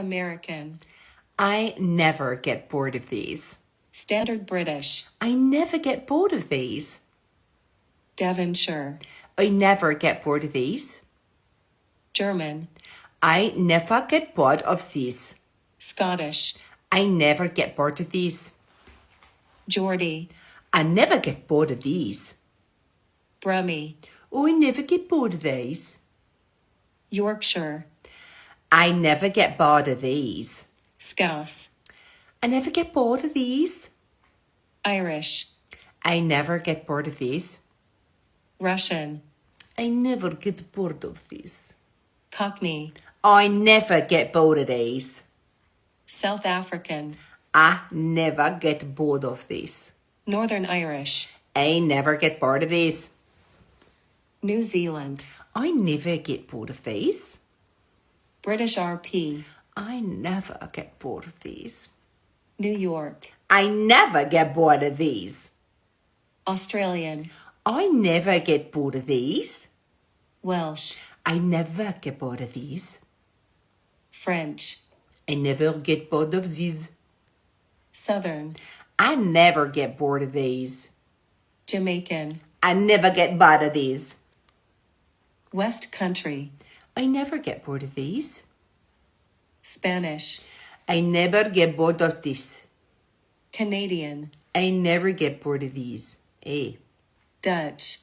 American. I never get bored of these. Standard British. I never get bored of these. Devonshire. I never get bored of these. German. I never get bored of these. Scottish. I never get bored of these. Geordie. I never get bored of these. Brummie. Oh, I never get bored of these. Yorkshire. I never get bored of these. Scouse. I never get bored of these. Irish. I never get bored of these. Russian. I never get bored of these. Cockney. I never get bored of these. South African. I never get bored of these. Northern Irish. I never get bored of these. New Zealand. I never get bored of these. British RP. I never get bored of these. New York. I never get bored of these. Australian. I never get bored of these. Welsh. I never get bored of these. French. I never get bored of these. Southern. I never get bored of these. Jamaican. I never get bored of these. West Country. I never get bored of these. Spanish. I never get bored of this. Canadian. I never get bored of these. Eh. Dutch.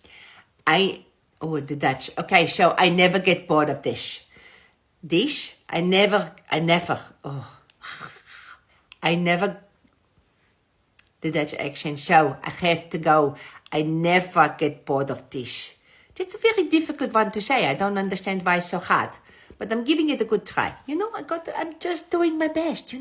The Dutch. Okay, so I never get bored of this. Dish? I never, the Dutch accent. So I have to go. I never get bored of this. It's a very difficult one to say. I don't understand why it's so hard. But I'm giving it a good try. I'm just doing my best,